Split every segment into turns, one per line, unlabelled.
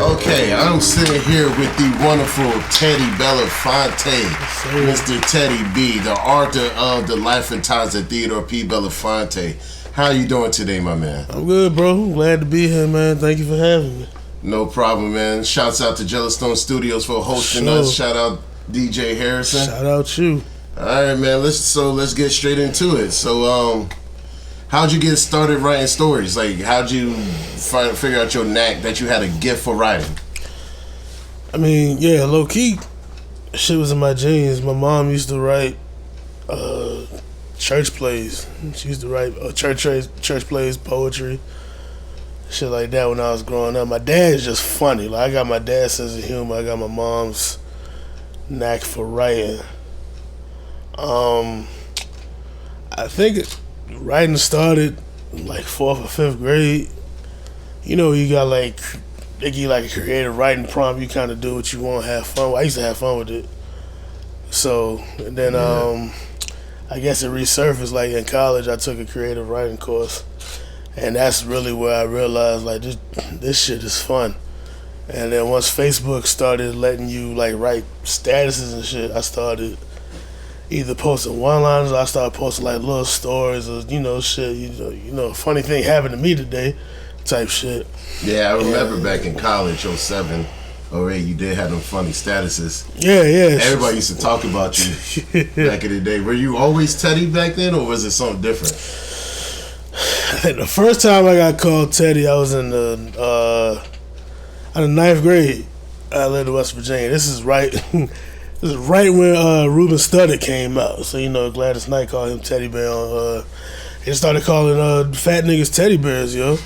Okay, I'm sitting here with the wonderful Teddy Belafonte, Mr. Teddy B, the author of The Life and Times of Theodore P. Belafonte. How you doing today, my man?
I'm good, bro. I'm glad to be here, man. Thank you for having me.
No problem, man. Shouts out to Yellowstone Studios for hosting us. Shout out DJ Harrison.
Shout out you.
All right, man. Let's get straight into it. So, how'd you get started writing stories? Like, how'd you figure out your knack that you had a gift for writing?
I mean, yeah, low key, shit was in my genes. My mom used to write church plays. She used to write church plays, poetry, shit like that when I was growing up. My dad's just funny. Like, I got my dad's sense of humor. I got my mom's knack for writing. I think writing started like 4th or 5th grade. You know, you got like, they give you like a creative writing prompt. You kind of do what you want, have fun. I used to have fun with it. So, and then I guess it resurfaced. Like in college, I took a creative writing course, and that's really where I realized like this shit is fun. And then once Facebook started letting you like write statuses and shit, I started either posting one-liners, or I started posting like little stories or shit. You know, funny thing happened to me today, type shit.
Yeah, I remember back in college, 07, 08, you did have them funny statuses.
Yeah.
Everybody used to talk about you back in the day. Were you always Teddy back then, or was it something different?
I think the first time I got called Teddy, I was in the 9th grade. I lived in West Virginia. This is right when Ruben Studdard came out. So Gladys Knight called him Teddy Bear. They started calling fat niggas teddy bears, yo.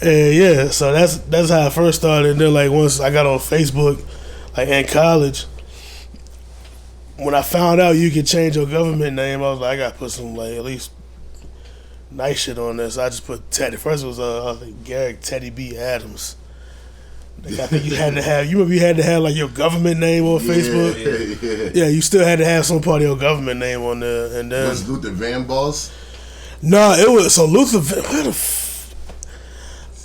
And yeah, so that's how I first started. And then like once I got on Facebook, like in college, when I found out you could change your government name, I was like, I gotta put some like at least nice shit on this. So I just put Teddy. First it was I think Garrick Teddy B. Adams. Like, I think you had to have. You remember you had to have like your government name on Facebook. Yeah, you still had to have some part of your government name on there. And then
was Luther Vandross?
No, it was so Luther.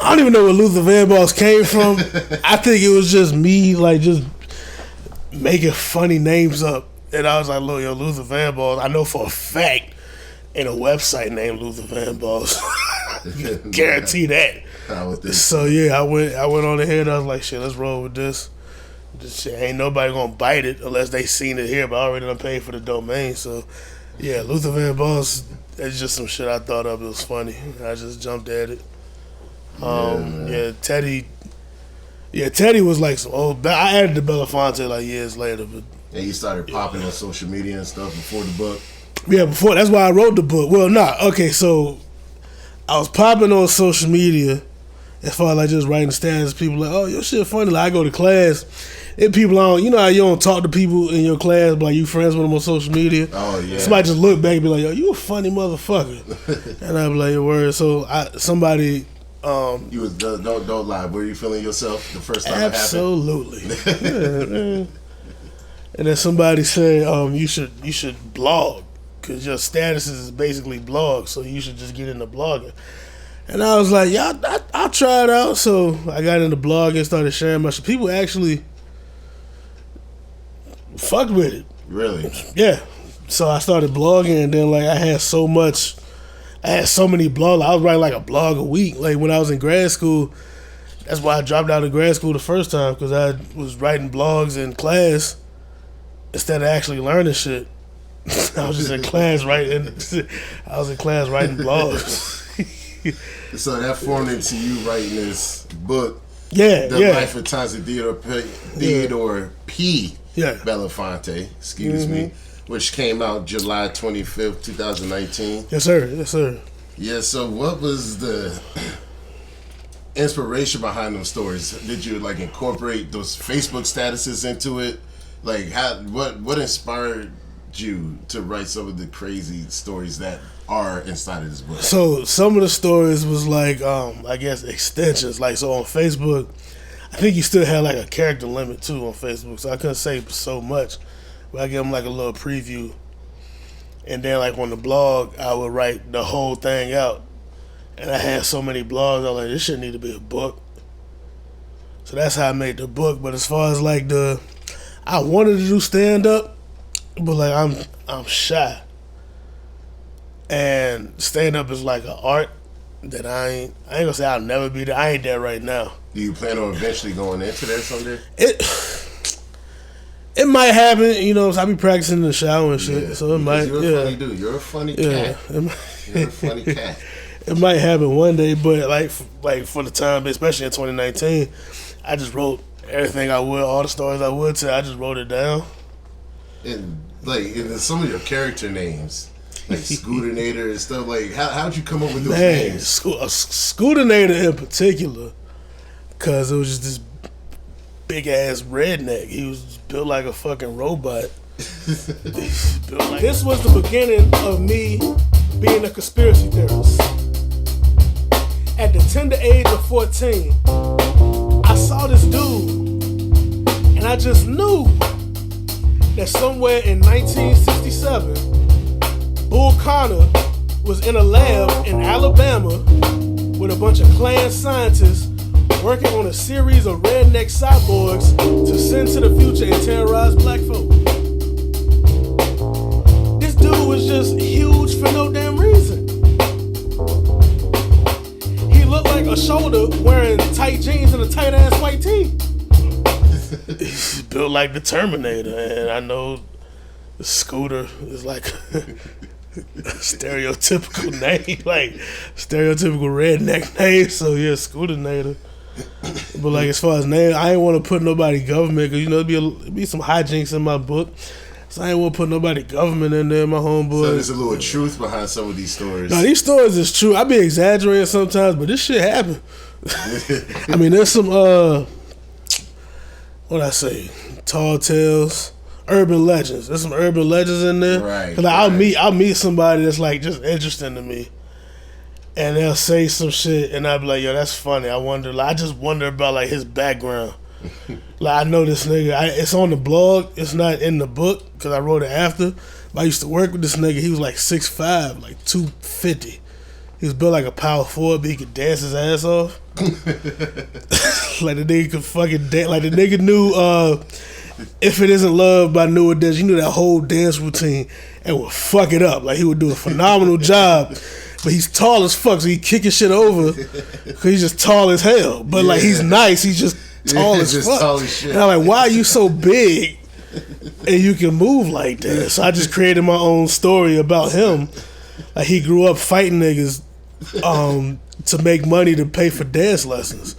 I don't even know where Luther Vandross came from. I think it was just me, like just making funny names up, and I was like, "Look, yo, Luther Vandross." I know for a fact ain't a website named Luther Vandross. Guarantee that. So yeah, I went on ahead. I was like, shit, let's roll with this. This shit ain't nobody gonna bite it unless they seen it here. But I already done paid for the domain. So yeah, Luther Vandross. That's just some shit I thought of. It was funny. I just jumped at it. Teddy. Yeah, Teddy was like some old. I added the Belafonte like years later, but
and you started popping on social media and stuff before the book.
Yeah, before. That's why I wrote the book. Well, okay, so I was popping on social media. As far as like just writing status, people like, oh, your shit funny. Like I go to class, and people don't, how you don't talk to people in your class, but like you friends with them on social media.
Oh yeah.
Somebody just look back and be like, yo, you a funny motherfucker, and I be like, your word. So somebody.
You was don't lie. Were you feeling yourself the first time
absolutely. It happened? Yeah. And then somebody said, you should blog because your status is basically blog, so you should just get into blogging. And I was like, yeah, I'll try it out. So I got into blogging, started sharing my shit. People actually fucked with it.
Really?
Yeah. So I started blogging, and then like I had so many blogs. I was writing like a blog a week. Like when I was in grad school, that's why I dropped out of grad school the first time, because I was writing blogs in class instead of actually learning shit. I was just in class writing. I was in class writing blogs.
So that formed into you writing this book.
The
Life and Times of Theodore P. Belafonte. Excuse me. Which came out July 25th, 2019.
Yes, sir.
Yeah, so what was the inspiration behind those stories? Did you like incorporate those Facebook statuses into it? Like what inspired you to write some of the crazy stories that are inside of this book?
So some of the stories was like I guess extensions. Like so on Facebook, I think you still had like a character limit too on Facebook, so I couldn't say so much. But I give them like a little preview, and then like on the blog I would write the whole thing out. And I had so many blogs, I was like, this shit need to be a book. So that's how I made the book. But as far as like I wanted to do stand up, but like I'm shy. And stand up is like an art that I ain't gonna say I'll never be there. I ain't there right now.
Do you plan on eventually going into that someday?
It might happen, you know. So I be practicing in the shower and shit. Yeah, so it might.
You're a funny dude. You're a funny cat. You're a funny cat.
It might happen one day, but like for the time, especially in 2019, I just wrote everything I would, all the stories I would tell. I just wrote it down.
And like in some of your character names. Like Scooternator and stuff. Like, how'd you come up with those names?
Scooternator in particular, because it was just this big ass redneck. He was built like a fucking robot. This was the beginning of me being a conspiracy theorist. At the tender age of 14, I saw this dude, and I just knew that somewhere in 1967. Bull Connor was in a lab in Alabama with a bunch of Klan scientists working on a series of redneck cyborgs to send to the future and terrorize black folk. This dude was just huge for no damn reason. He looked like a shoulder wearing tight jeans and a tight ass white tee. He's built like the Terminator, and I know the Scooter is like stereotypical name, like stereotypical redneck name. So yeah, Scooternator. But like as far as name, I ain't want to put nobody government, because you know it'd be some hijinks in my book. So I ain't want to put nobody government in there, my homeboy. So
there's a little truth behind some of these stories.
No, these stories is true. I be exaggerating sometimes, but this shit happened. I mean, there's some what I say, tall tales. Urban legends. There's some urban legends in there.
Right.
Cause like, I'll meet somebody that's like just interesting to me, and they'll say some shit, and I'll be like, yo, that's funny. I just wonder about like his background. Like I know this nigga. It's on the blog. It's not in the book because I wrote it after. But I used to work with this nigga. He was like 6'5", like 250. He was built like a power forward, but he could dance his ass off. Like the nigga could fucking dance. Like the nigga knew. If It Isn't Love by New Edition, you knew that whole dance routine and would fuck it up. Like he would do a phenomenal job, but he's tall as fuck, so he kicking shit over because he's just tall as hell. But like he's nice, he's just tall as fuck.
Tall as shit.
And I'm like, why are you so big and you can move like that? So I just created my own story about him. Like he grew up fighting niggas to make money to pay for dance lessons.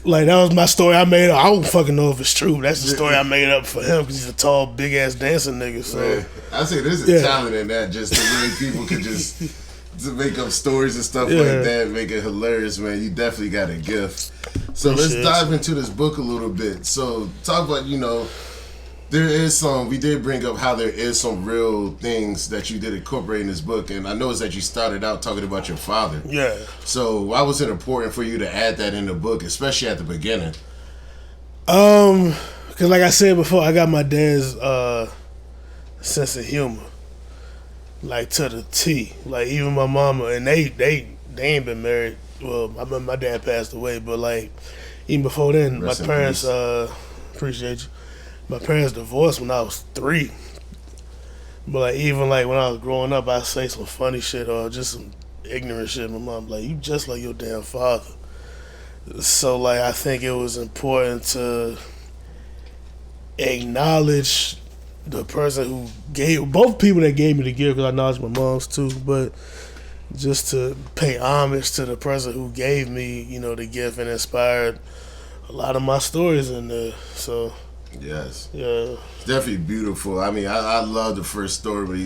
Like that was my story I made up. I don't fucking know if it's true. That's the story I made up for him because he's a tall, big ass dancing nigga. So
man, I say there's a talent in that, just the way people could just to make up stories and stuff like that, make it hilarious, man. You definitely got a gift. So let's dive into this book a little bit. So talk about, you know, we did bring up how there is some real things that you did incorporate in this book, and I noticed that you started out talking about your father.
Yeah.
So why was it important for you to add that in the book, especially at the beginning?
Because like I said before, I got my dad's sense of humor, like to the T. Like even my mama, and they ain't been married. Well, my dad passed away, but like even before then, my parents appreciate you. My parents divorced when I was 3. But like even like when I was growing up, I'd say some funny shit or just some ignorant shit. My mom like, you just like your damn father. So like I think it was important to acknowledge the person who gave, both people that gave me the gift, because I acknowledge my mom's too, but just to pay homage to the person who gave me, you know, the gift and inspired a lot of my stories in there. So
yes,
yeah,
it's definitely beautiful. I mean, I love the first story where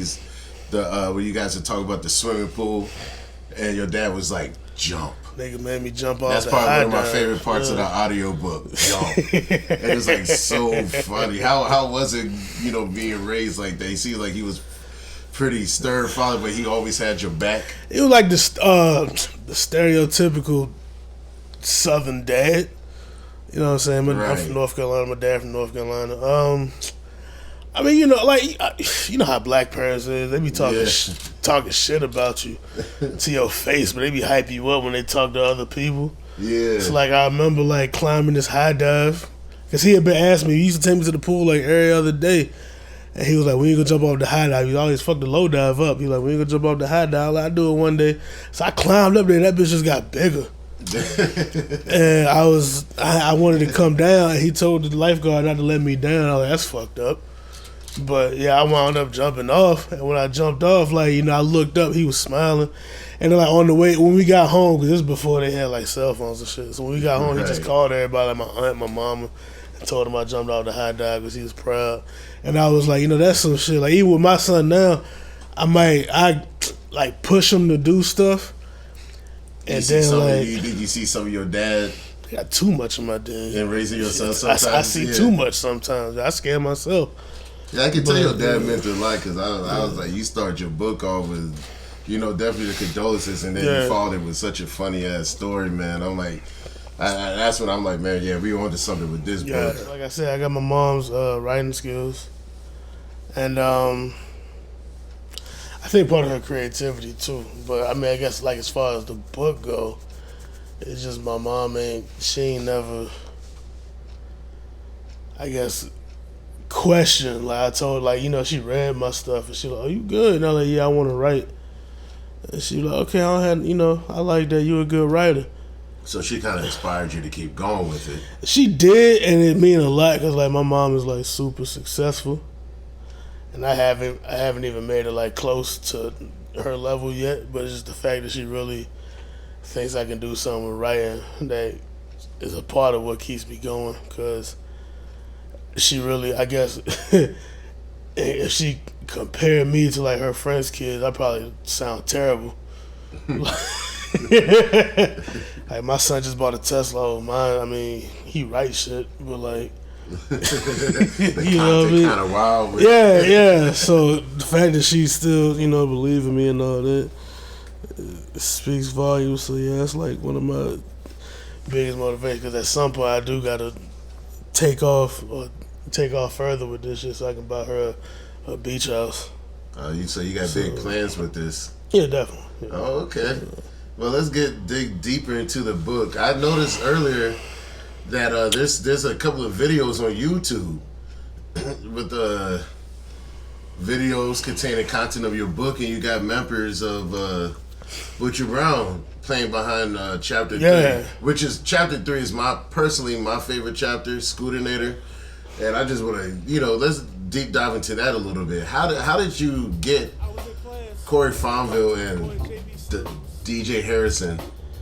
you guys are talking about the swimming pool, and your dad was like, "Jump."
Nigga made me jump off.
That's
the
probably
high
one of my
dive.
favorite parts of the audiobook. Jump. And it's like so funny. How was it, you know, being raised like that? He seemed like he was pretty stern father, but he always had your back. It
was like the stereotypical Southern dad. You know what I'm saying?
Right.
I'm from North Carolina. My dad from North Carolina. I mean, you know, like, you know how black parents is. They be talking talking shit about you to your face, but they be hype you up when they talk to other people.
Yeah.
It's like I remember like climbing this high dive, cause he had been asking me. He used to take me to the pool like every other day, and he was like, "When you gonna jump off the high dive?" He always fuck the low dive up. He was like, "When you gonna jump off the high dive?" I do it one day, so I climbed up there. That bitch just got bigger. And I wanted to come down, and he told the lifeguard not to let me down. I was like, that's fucked up. But yeah, I wound up jumping off, and when I jumped off, like, you know, I looked up, he was smiling, and then like on the way when we got home, because this was before they had like cell phones and shit. So when we got home, he just called everybody, like my aunt, my mama, and told them I jumped off the high dive because he was proud. And I was like, you know, that's some shit. Like even with my son now, I like push him to do stuff. And then
did you see some of your dad?
I got too much of my dad.
And raising your son sometimes?
I see too much sometimes. I scare myself.
Yeah, I can tell your dad meant a lot because I was like, you start your book off with, you know, definitely the condolences, and then you followed it with such a funny ass story, man. I'm like, that's what I'm like, man. Yeah, we on to something with this book.
Like I said, I got my mom's writing skills, and I think part of her creativity too. But I mean, I guess like as far as the book go, it's just my mom she ain't never, I guess, question. Like I told her, like, you know, she read my stuff and she like, "Oh, you good?" And I'm like, "Yeah, I want to write." And she like, "Okay, I like that. You a good writer."
So she kind of inspired you to keep going with it.
She did, and it mean a lot because like my mom is like super successful, and I haven't even made it like close to her level yet. But it's just the fact that she really thinks I can do something with writing that is a part of what keeps me going. Because she really, I guess, if she compared me to like her friends' kids, I probably sound terrible. Like my son just bought a Tesla. Oh, mine, I mean, he writes shit, but like, you know what I mean?
Kind of wild. With
yeah. So the fact that she still, you know, believe in me and all that, it speaks volumes. So yeah, it's like one of my biggest motivations. Because at some point, I do gotta take off further with this shit, so I can buy her a beach house.
So you got big plans with this?
Yeah, definitely. Yeah.
Oh, okay. Well, let's dig deeper into the book. I noticed earlier that there's a couple of videos on YouTube with videos containing content of your book, and you got members of Butcher Brown playing behind chapter 3, which is chapter 3 is personally my favorite chapter, Scootinator, and I just want to, you know, let's deep dive into that a little bit. How did you get Corey Fonville and DJ Harrison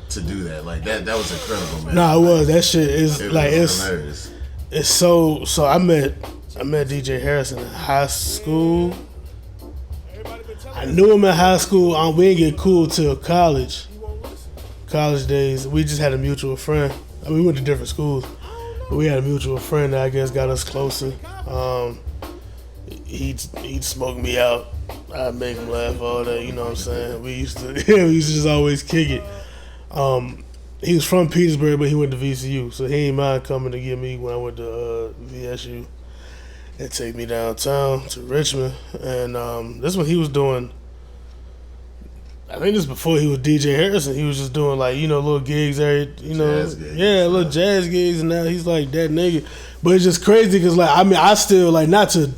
to do that? Like that was incredible, man.
Nah, it was. That shit is like
it's hilarious.
It's so I met DJ Harrison in high school. I knew him in high school. We didn't get cool till college days. We just had a mutual friend. I mean, we went to different schools, but we had a mutual friend that I guess got us closer. He'd smoke me out. I'd make him laugh, all that, you know what I'm saying? We used to just always kick it. He was from Petersburg, but he went to VCU, so he ain't mind coming to get me when I went to VSU and take me downtown to Richmond. And this is what he was doing. I think this is before he was DJ Harrison. He was just doing like, you know, little gigs,
jazz gigs,
little jazz gigs, and now he's like that nigga. But it's just crazy because like, I mean, I still like, not to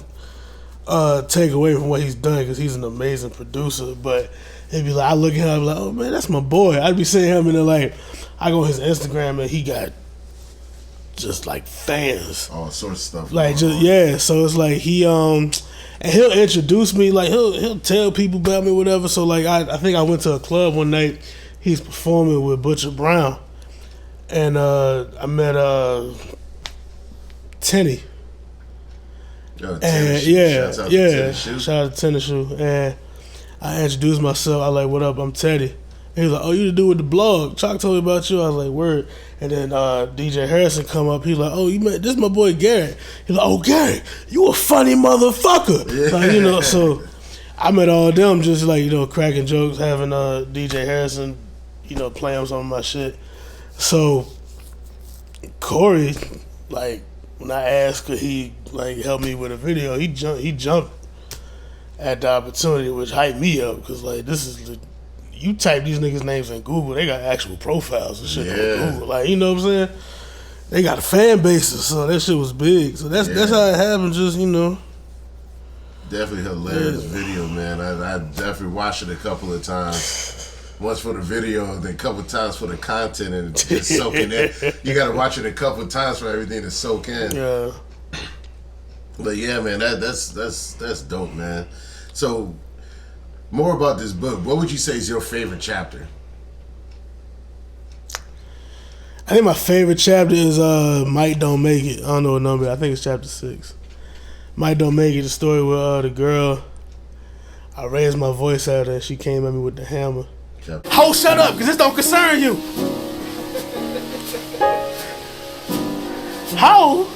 take away from what he's done because he's an amazing producer, but it'd be like, I look at him, I'd be like, oh man, that's my boy. I'd be seeing him and then like, I go on his Instagram and he got just like fans,
all sorts of stuff,
like just so it's like he and he'll introduce me, like he'll tell people about me, whatever. So like I think I went to a club one night, he's performing with Butcher Brown, and I met Tenny. And shout out to Tennis Shoe. And I introduced myself. I like, what up? I'm Teddy. And he was like, oh, you to do with the blog? Chalk told me about you. I was like, word. And then DJ Harrison come up. He's like, oh, you met this? My boy Garrett. He's like, oh, Garrett, you a funny motherfucker. Yeah. Like, you know, so I met all of them just like, you know, cracking jokes, having DJ Harrison, you know, playing some of my shit. So Corey, like, when I asked could he like help me with a video, he jumped. had the opportunity, which hyped me up because like this is you type these niggas' names in Google, they got actual profiles and shit on Google. Like, you know what I'm saying? They got a fan bases, so that shit was big. So that's how it happened. Just
Definitely hilarious video, man. I definitely watched it a couple of times. Once for the video, then a couple of times for the content, and just soaking in. You got to watch it a couple of times for everything to soak in.
Yeah.
But yeah, man, that's dope, man. So, more about this book. What would you say is your favorite chapter?
I think my favorite chapter is Mike Don't Make It. I don't know what number. I think it's chapter 6. Mike Don't Make It. The story with the girl. I raised my voice at her and she came at me with the hammer. Ho, shut up, because this don't concern you. How?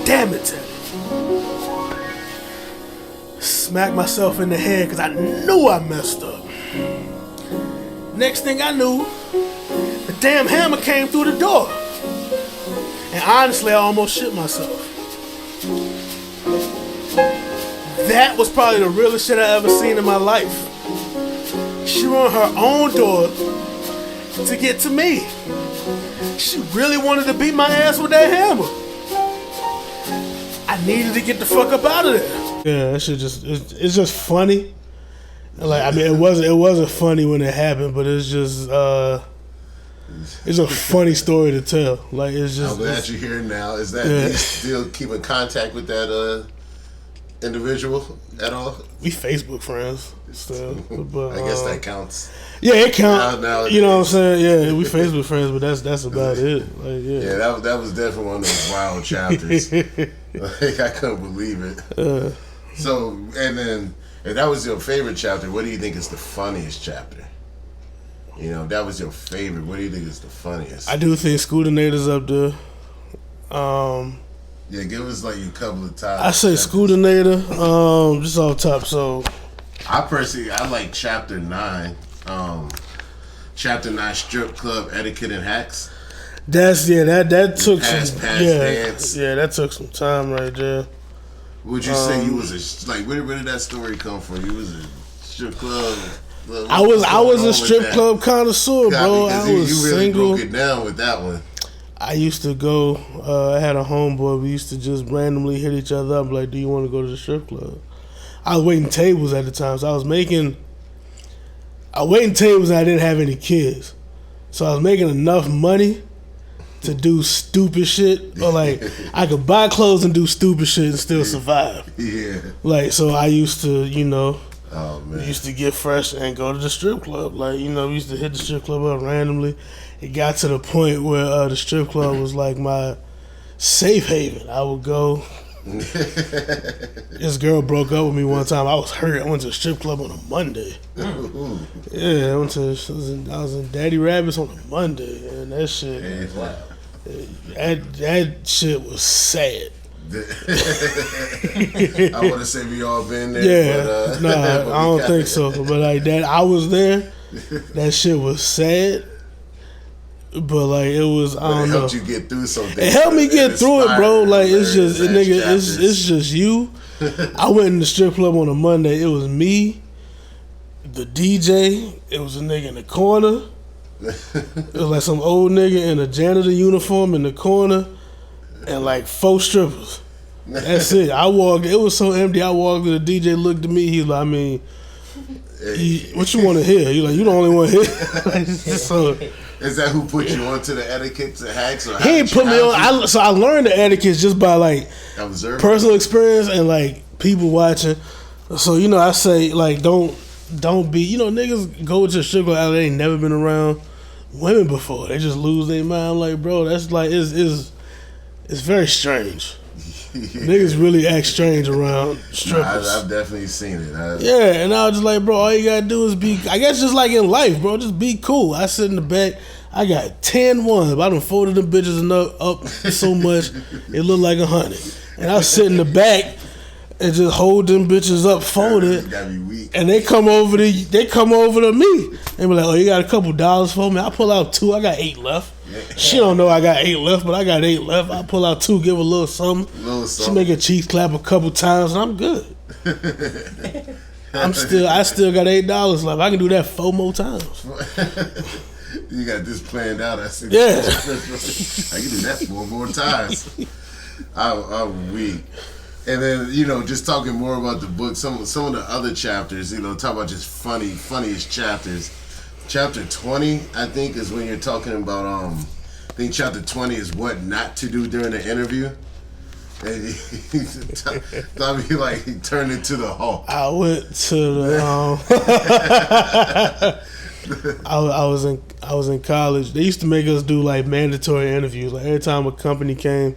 Damn it, Teddy. Smacked myself in the head because I knew I messed up. Next thing I knew, the damn hammer came through the door. And honestly, I almost shit myself. That was probably the realest shit I ever seen in my life. She ruined her own door to get to me. She really wanted to beat my ass with that hammer. I needed to get the fuck up out of there. Yeah, that shit it's just funny. Like, I mean, it wasn't funny when it happened, but it's just it's a funny story to tell. Like, it's just.
I'm glad you're here now. Is that you still keep in contact with that individual at all?
We Facebook friends still, but
I guess that counts.
Yeah, it counts.
Now,
you know what I'm saying? Yeah, we Facebook friends, but that's about it. Like,
yeah, that was definitely one of those wild chapters. Like, I couldn't believe it. So, and then if that was your favorite chapter, what do you think is the funniest chapter? You know, if that was your favorite, what do you think is the funniest?
I do think Scootinator's up there.
Yeah, give us like a couple of times.
I say Scootinator, just off top. So,
I like chapter 9. Chapter 9, strip club etiquette and hacks.
That took some
dance.
Yeah, that took some time right there.
Would you say you was where did that story come from? You was a strip club.
I was a strip club connoisseur, bro. I was
you really
single.
broke it down with that one.
I used to go. I had a homeboy. We used to just randomly hit each other up. Like, do you want to go to the strip club? I was waiting tables at the time, so I was waiting tables and I didn't have any kids. So I was making enough money to do stupid shit. Or like, I could buy clothes and do stupid shit and still survive.
Yeah.
Like, so I used to,
oh, man.
We used to get fresh and go to the strip club. Like, we used to hit the strip club up randomly. It got to the point where the strip club was like my safe haven. I would go. This girl broke up with me one time. I was hurt. I went to the strip club on a Monday. Yeah, I was in Daddy Rabbit's on a Monday, and that shit. That shit was sad.
I want to say we all been there.
Yeah,
but,
I don't think so. But like that, I was there. That shit was sad. But like it was, I don't know. It
helped you get through something.
It helped me get through it, bro. Like it's just, it's just you. I went in the strip club on a Monday. It was me, the DJ. It was a nigga in the corner. It was like some old nigga in a janitor uniform in the corner, and like 4 strippers. That's it. I walked. It was so empty. I walked, and the DJ looked at me. He's like, what you want to hear? He's like, you the only one here. So.
Is that who put you onto the etiquette to hacks? Or
he ain't put me on. So I learned the etiquette just by like personal experience and like people watching. So I say like don't be niggas go to a strip club. They ain't never been around women before. They just lose their mind. I'm like, bro, that's like it's very strange. Niggas really act strange around strippers.
I've definitely seen it.
Yeah, and I was just like, bro, all you gotta do is be, I guess just like in life, bro, just be cool. I sit in the back, I got 10 ones. I done folded them bitches up so much, it looked like 100. And I sit in the back and just hold them bitches up folded.
Gotta be weak.
And they come over to me. They be like, oh, you got a couple dollars for me? I pull out 2, I got 8 left. She don't know I got 8 left, but I got 8 left. I pull out 2, give her a little something. She make her cheeks clap a couple times, and I'm good. I still got $8 left. I can do that 4 more times.
You got this planned out. I see.
Yeah.
I can do that 4 more times. I'm weak. And then, just talking more about the book, some of the other chapters, talk about just funniest chapters. Chapter 20, I think, is when you're talking about, I think chapter 20 is what not to do during the interview. And he turned into the Hulk.
I went to the, I was in college. They used to make us do like mandatory interviews. Like every time a company came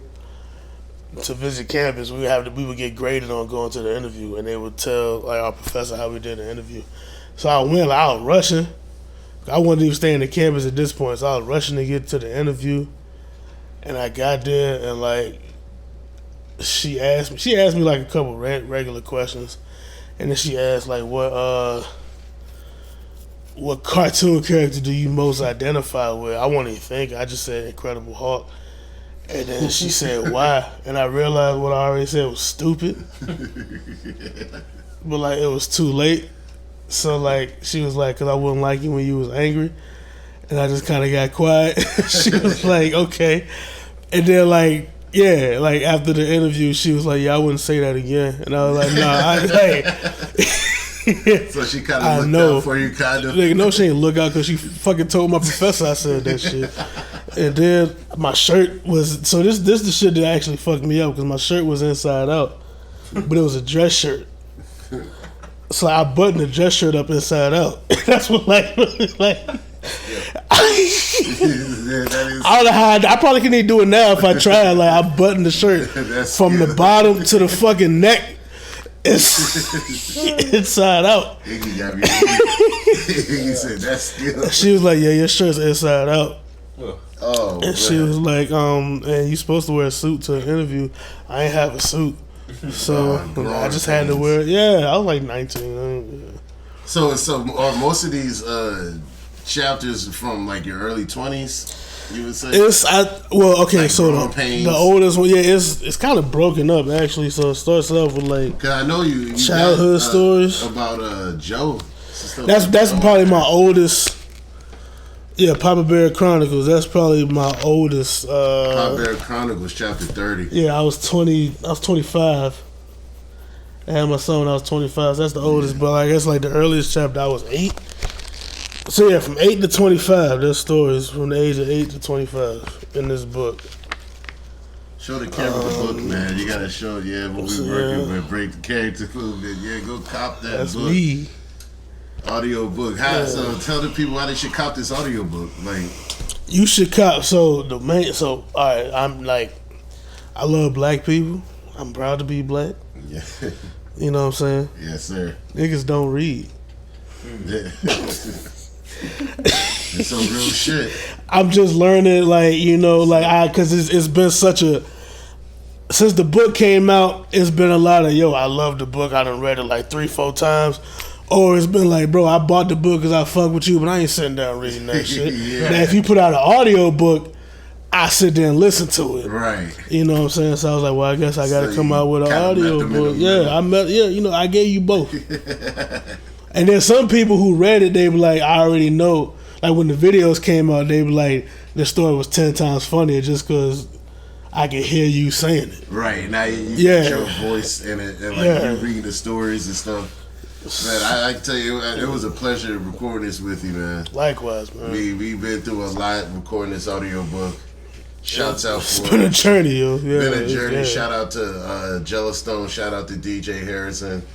to visit campus, we would get graded on going to the interview, and they would tell like our professor how we did the interview. So I went. I was rushing. I wasn't even staying at campus at this point, so I was rushing to get to the interview. And I got there, and like she asked me like a couple regular questions, and then she asked like what cartoon character do you most identify with? I won't even think. I just said Incredible Hulk. And then she said, why? And I realized what I already said was stupid. But, like, it was too late. So, like, she was like, because I wouldn't like you when you was angry. And I just kind of got quiet. She was like, okay. And then, like, yeah, like, after the interview, she was like, yeah, I wouldn't say that again. And I was like, nah,
So she kind of looked out for you, kind of?
Like, no, she ain't look out because she fucking told my professor I said that shit. And then my shirt was... So this the shit that actually fucked me up because my shirt was inside out. But it was a dress shirt. So I buttoned the dress shirt up inside out. That's what I don't know how I probably couldn't even do it now if I tried. Like I buttoned the shirt from the bottom to the fucking neck. It's inside out.
He said that's skill.
She was like, yeah, your shirt's inside out.
Oh,
and she was like, and you supposed to wear a suit to an interview. I ain't have a suit. So I just had to wear it. Yeah, I was like 19.
So are most of these chapters from like your early 20s, you would say?
So the oldest one, it's kind of broken up actually. So it starts off with like
I know you
childhood
got,
stories
about Joe.
That's probably my oldest. Yeah, Papa Bear Chronicles. That's probably my oldest.
Papa Bear Chronicles, chapter 30.
Yeah, I was 25. I had my son when I was 25. So that's the oldest, but I guess like the earliest chapter I was 8. So yeah, from 8 to 25, there's stories from the age of 8 to 25 in this book.
Show the camera the book, man. You gotta show, what we working with. Break the character a little bit. Yeah, go cop that
that's
book.
That's me.
Audio book. So tell the people why they should cop this audio book. Like,
you should cop. All right. I'm like, I love black people. I'm proud to be black.
Yeah.
You know what I'm saying?
Yes, sir.
Niggas don't read.
Yeah. It's some real shit.
I'm just learning, because it's been such a. Since the book came out, it's been a lot of I love the book. I done read it like 3-4 times. Or it's been like, bro, I bought the book because I fuck with you, but I ain't sitting down reading that shit.
Yeah.
Now, if you put out an audio book, I sit there and listen to it.
Right.
You know what I'm saying? So I was like, well, I guess I got to come out with an audio book. I gave you both. And then some people who read it, they be like, I already know. Like when the videos came out, they be like, the story was 10 times funnier just because I could hear you saying it.
Right. Now you get your voice in it and you reading the stories and stuff. Man, I can tell you, it was a pleasure recording this with you, man.
Likewise, man.
We've been through a lot recording this audio book. Shouts out for
it's been a journey, yo.
Yeah, been a journey. Shout out to Jellystone. Shout out to DJ Harrison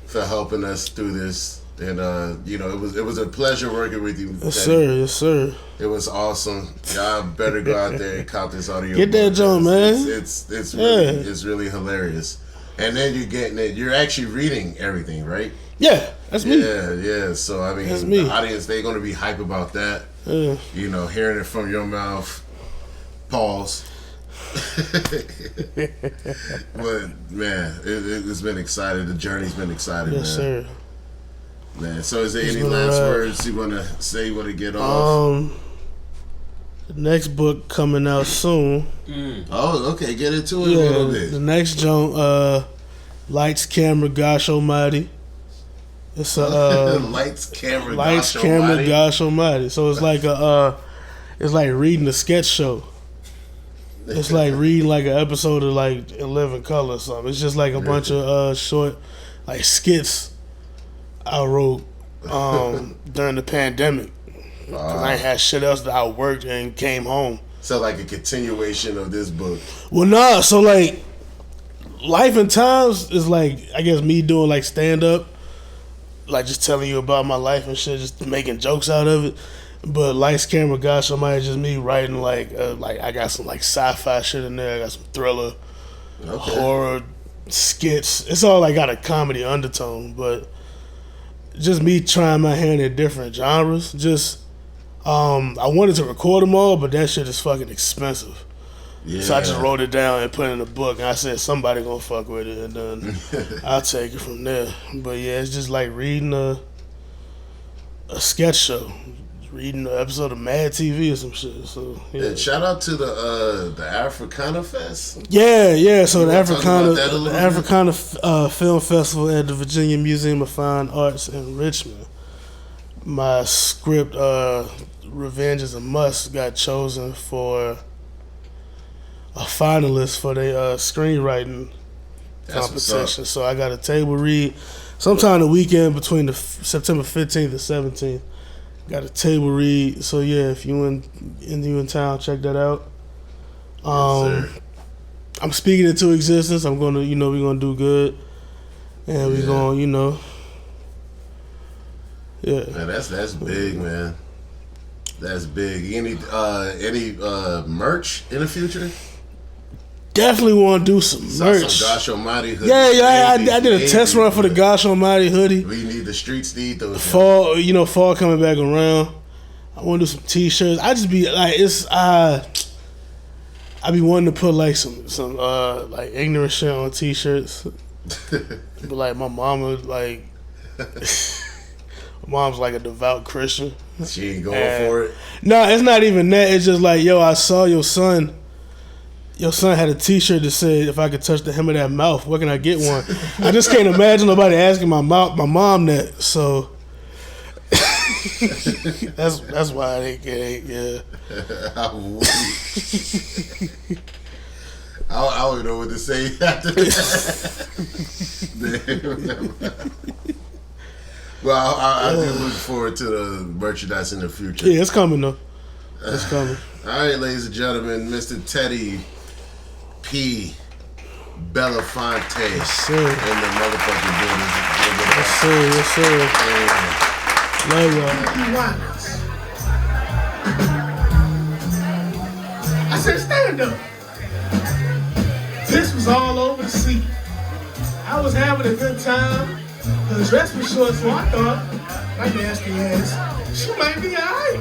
for helping us through this. And it was a pleasure working with you.
Yes, sir. Yes, sir.
It was awesome. Y'all better go out there and cop this audio.
Get that joint, man.
It's really hilarious. And then you're getting it. You're actually reading everything, right?
Yeah, that's me.
Yeah. So I mean, the audience, they're gonna be hype about that.
Yeah.
Hearing it from your mouth. Pause. But man, it's been exciting. The journey's been exciting.
Yes,
man.
Sir.
Man, so is there any last words you wanna say? You wanna get off?
The next book coming out soon.
Oh, okay. Get into it a little bit.
The next joint, Lights, camera, gosh almighty. It's a
lights, camera,
gosh almighty. So it's like it's like reading a sketch show. It's like reading like an episode of like In Living Color or something. It's just like a bunch of short like skits I wrote during the pandemic. Cause I ain't had shit else that I worked and came home.
So like a continuation of this book.
Well, nah. So like, Life and Times is like, I guess me doing like stand up, like just telling you about my life and shit, just making jokes out of it. But Lights, Camera, Gosh Almighty, just me writing like I got some like sci-fi shit in there. I got some thriller, horror skits. It's all like got a comedy undertone, but just me trying my hand at different genres. Just I wanted to record them all, but that shit is fucking expensive. Yeah. So I just wrote it down and put it in a book, and I said somebody gonna fuck with it, and then I'll take it from there. But yeah, it's just like reading a sketch show, reading an episode of Mad TV or some shit. So yeah.
And shout out to the Africana Fest.
Yeah. So the Africana Film Festival at the Virginia Museum of Fine Arts in Richmond. My script, Revenge is a Must, got chosen for a finalist for the screenwriting competition. So I got a table read sometime the weekend between the September 15th and 17th. Got a table read. So yeah, if you in town, check that out.
Yes,
I'm speaking into existence. I'm gonna, we're gonna do good, and we're gonna, yeah.
Man, that's big, man. That's big. Any merch in the future?
Definitely want to do some merch.
Some Gosh Almighty hoodie.
Yeah. I did a test run for the Gosh Almighty hoodie.
We need the streets need those.
Fall, fall coming back around. I want to do some t-shirts. I just be like, I be wanting to put like some like ignorant shit on t-shirts. But like my mama, like my mom's like a devout Christian.
She ain't going for it.
No, it's not even that. It's just like, yo, I saw your son. Your son had a t-shirt that said, if I could touch the hem of that mouth, where can I get one? I just can't imagine nobody asking my mom that. So that's why they can't. Yeah.
I don't even know what to say after that. Well, I do look forward to the merchandise in the future.
Yeah, it's coming though. It's coming.
All right, ladies and gentlemen, Mr. Teddy P. Belafonte in the motherfucking building.
Yes, sir. Love y'all.
I said, stand up. This was all over the seat. I was having a good time. The dress was short, so I thought, my nasty ass, she might be alright.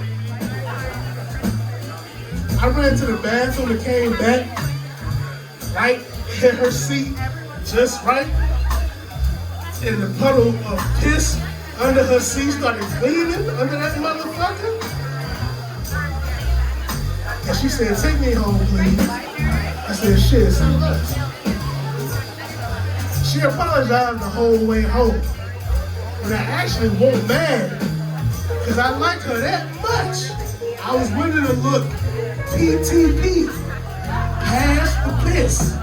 I ran to the bathroom and came back, right, hit her seat, just right, and the puddle of piss under her seat started cleaning under that motherfucker. And she said, take me home, please. I said, shit, see what? She apologized the whole way home. And I actually wasn't mad, because I like her that much. I was willing to look PTP, past the piss.